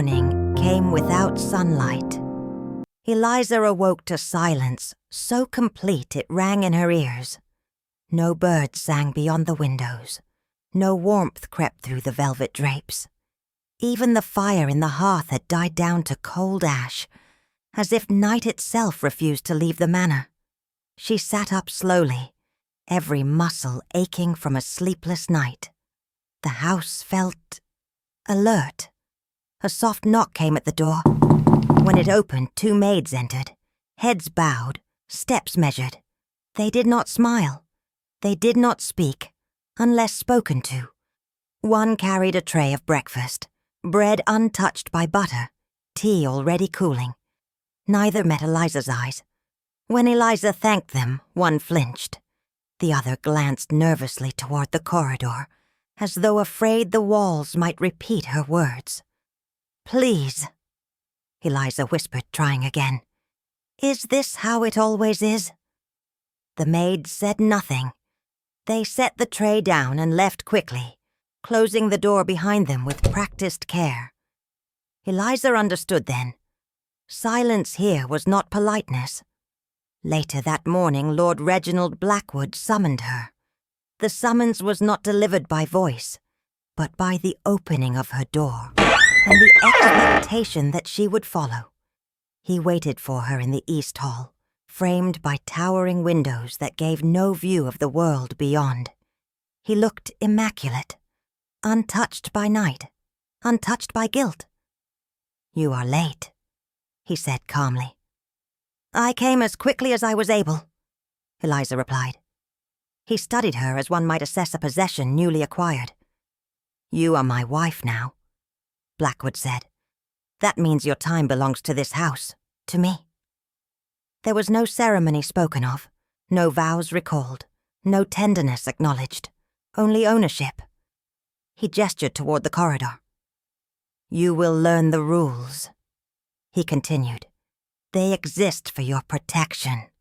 morning came without sunlight. Eliza awoke to silence so complete it rang in her ears. No birds sang beyond the windows. No warmth crept through the velvet drapes. Even the fire in the hearth had died down to cold ash, as if night itself refused to leave the manor. She sat up slowly, every muscle aching from a sleepless night. The house felt alert. A soft knock came at the door. When it opened, 2 maids entered, heads bowed, steps measured. They did not smile. They did not speak, unless spoken to. One carried a tray of breakfast, bread untouched by butter, tea already cooling. Neither met Eliza's eyes. When Eliza thanked them, one flinched. The other glanced nervously toward the corridor, as though afraid the walls might repeat her words. "Please," Eliza whispered, trying again. "Is this how it always is?" The maids said nothing. They set the tray down and left quickly, closing the door behind them with practiced care. Eliza understood then. Silence here was not politeness. Later that morning, Lord Reginald Blackwood summoned her. The summons was not delivered by voice, but by the opening of her door and the expectation that she would follow. He waited for her in the East Hall, framed by towering windows that gave no view of the world beyond. He looked immaculate, untouched by night, untouched by guilt. "You are late," he said calmly. "I came as quickly as I was able," Eliza replied. He studied her as one might assess a possession newly acquired. "You are my wife now," Blackwood said. "That means your time belongs to this house, to me." There was no ceremony spoken of, no vows recalled, no tenderness acknowledged, only ownership. He gestured toward the corridor. "You will learn the rules," he continued. "They exist for your protection."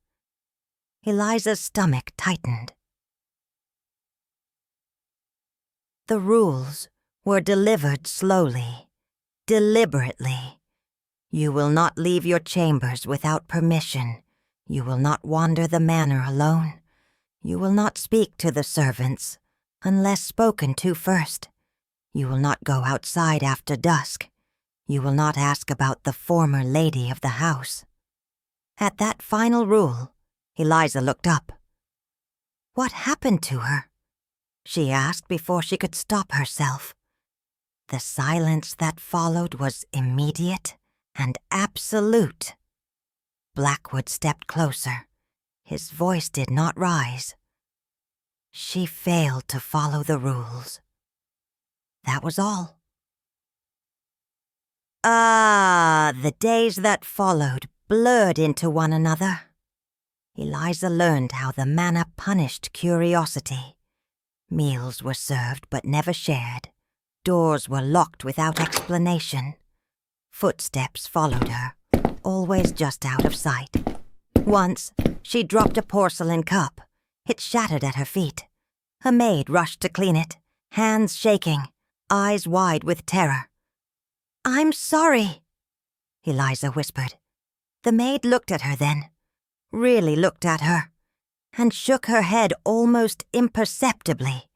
Eliza's stomach tightened. The rules were delivered slowly, deliberately. You will not leave your chambers without permission. You will not wander the manor alone. You will not speak to the servants, unless spoken to first. You will not go outside after dusk. You will not ask about the former lady of the house. At that final rule, Eliza looked up. "What happened to her?" she asked before she could stop herself. The silence that followed was immediate and absolute. Blackwood stepped closer. His voice did not rise. She failed to follow the rules. That was all. The days that followed blurred into one another. Eliza learned how the manor punished curiosity. Meals were served but never shared. Doors were locked without explanation. Footsteps followed her, always just out of sight. Once, she dropped a porcelain cup. It shattered at her feet. A maid rushed to clean it, hands shaking, eyes wide with terror. "I'm sorry," Eliza whispered. The maid looked at her then, really looked at her, and shook her head almost imperceptibly.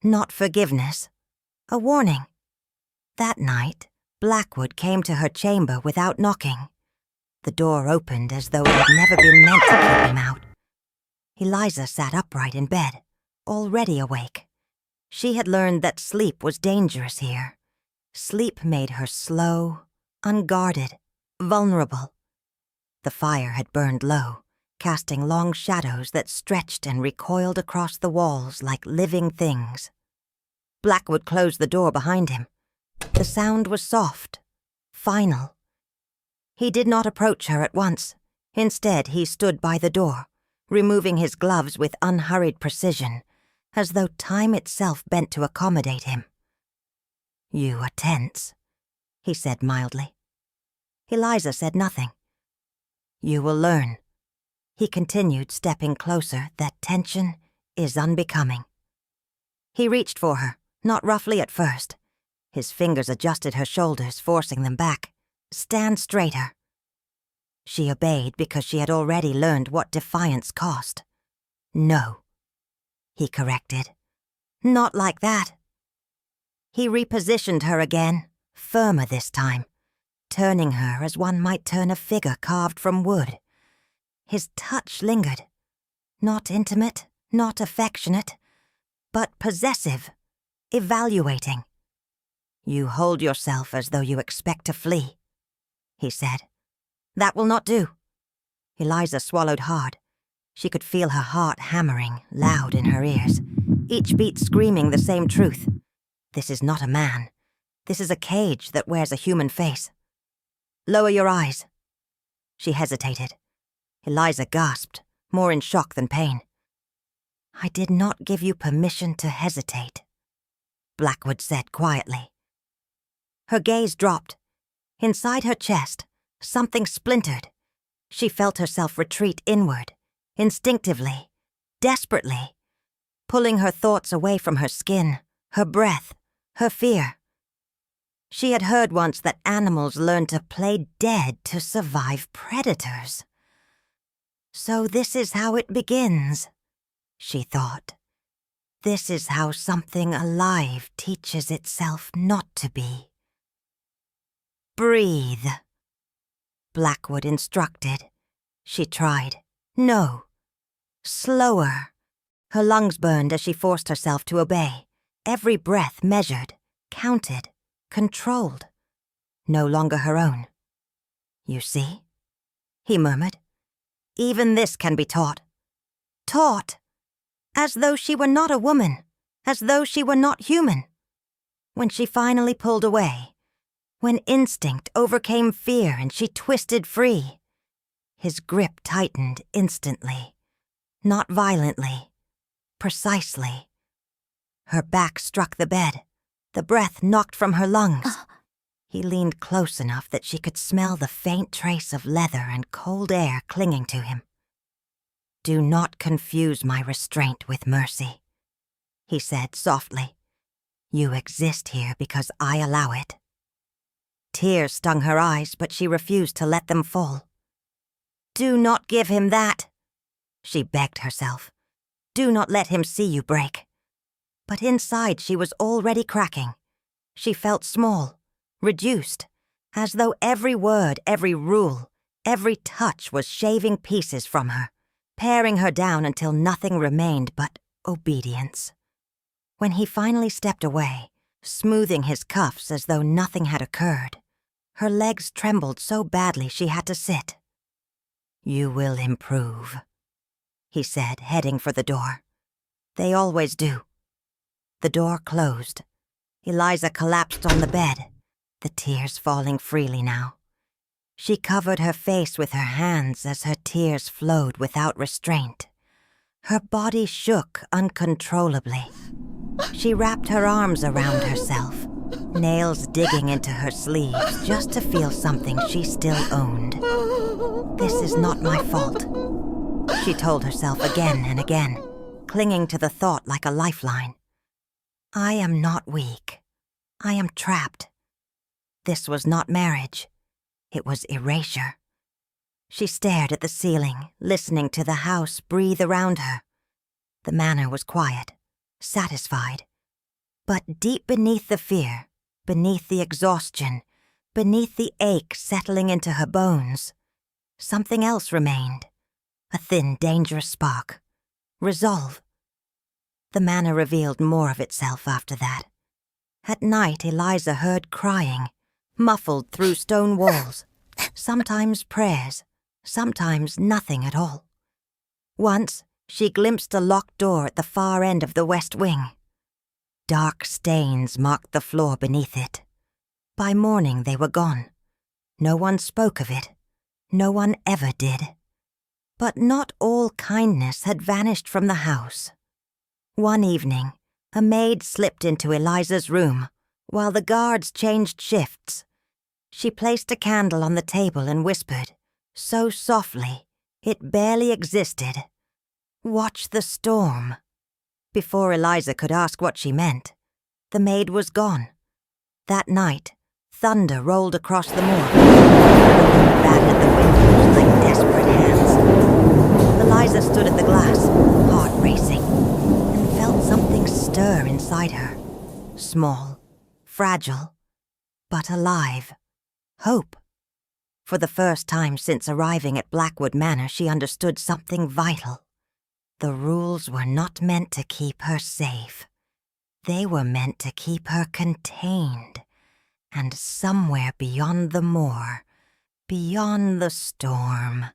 Not forgiveness, a warning. That night, Blackwood came to her chamber without knocking. The door opened as though it had never been meant to keep him out. Eliza sat upright in bed, already awake. She had learned that sleep was dangerous here. Sleep made her slow, unguarded, vulnerable. The fire had burned low, casting long shadows that stretched and recoiled across the walls like living things. Blackwood closed the door behind him. The sound was soft, final. He did not approach her at once. Instead, he stood by the door, removing his gloves with unhurried precision, as though time itself bent to accommodate him. "You are tense," he said mildly. Eliza said nothing. "You will learn," he continued, stepping closer, "that tension is unbecoming." He reached for her, not roughly at first. His fingers adjusted her shoulders, forcing them back. Stand straighter. She obeyed because she had already learned what defiance cost. No, he corrected. Not like that. He repositioned her again, firmer this time, turning her as one might turn a figure carved from wood. His touch lingered. Not intimate, not affectionate, but possessive, evaluating. You hold yourself as though you expect to flee, he said. That will not do. Eliza swallowed hard. She could feel her heart hammering, loud in her ears, each beat screaming the same truth. This is not a man. This is a cage that wears a human face. Lower your eyes. She hesitated. Eliza gasped, more in shock than pain. I did not give you permission to hesitate, Blackwood said quietly. Her gaze dropped. Inside her chest, something splintered. She felt herself retreat inward, instinctively, desperately, pulling her thoughts away from her skin, her breath, her fear. She had heard once that animals learn to play dead to survive predators. So this is how it begins, she thought. This is how something alive teaches itself not to be. Breathe, Blackwood instructed. She tried. No. Slower. Her lungs burned as she forced herself to obey. Every breath measured, counted, controlled. No longer her own. You see? He murmured. Even this can be taught. Taught. As though she were not a woman. As though she were not human. When she finally pulled away, when instinct overcame fear and she twisted free, his grip tightened instantly. Not violently. Precisely. Her back struck the bed. The breath knocked from her lungs. He leaned close enough that she could smell the faint trace of leather and cold air clinging to him. Do not confuse my restraint with mercy, he said softly. You exist here because I allow it. Tears stung her eyes, but she refused to let them fall. Do not give him that, she begged herself. Do not let him see you break. But inside she was already cracking. She felt small, reduced, as though every word, every rule, every touch was shaving pieces from her, paring her down until nothing remained but obedience. When he finally stepped away, smoothing his cuffs as though nothing had occurred, her legs trembled so badly she had to sit. You will improve, he said, heading for the door. They always do. The door closed. Eliza collapsed on the bed, the tears falling freely now. She covered her face with her hands as her tears flowed without restraint. Her body shook uncontrollably. She wrapped her arms around herself, nails digging into her sleeves just to feel something she still owned. This is not my fault, she told herself again and again, clinging to the thought like a lifeline. I am not weak. I am trapped. This was not marriage. It was erasure. She stared at the ceiling, listening to the house breathe around her. The manor was quiet, satisfied. But deep beneath the fear, beneath the exhaustion, beneath the ache settling into her bones, something else remained. A thin, dangerous spark. Resolve. The manor revealed more of itself after that. At night, Eliza heard crying, muffled through stone walls, sometimes prayers, sometimes nothing at all. Once, she glimpsed a locked door at the far end of the west wing. Dark stains marked the floor beneath it. By morning, they were gone. No one spoke of it. No one ever did. But not all kindness had vanished from the house. One evening, a maid slipped into Eliza's room while the guards changed shifts. She placed a candle on the table and whispered, so softly, it barely existed, "Watch the storm." Before Eliza could ask what she meant, the maid was gone. That night, thunder rolled across the moor. The wind battered the windows like desperate hands. Eliza stood at the glass, heart racing, and felt something stir inside her. Small, fragile, but alive. Hope. For the first time since arriving at Blackwood Manor, she understood something vital. The rules were not meant to keep her safe. They were meant to keep her contained. And somewhere beyond the moor, beyond the storm,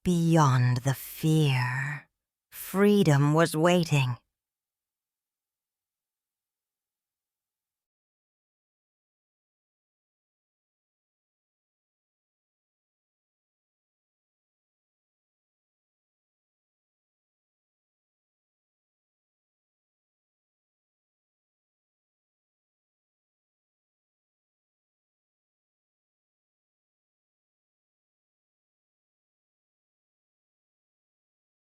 beyond the fear, freedom was waiting.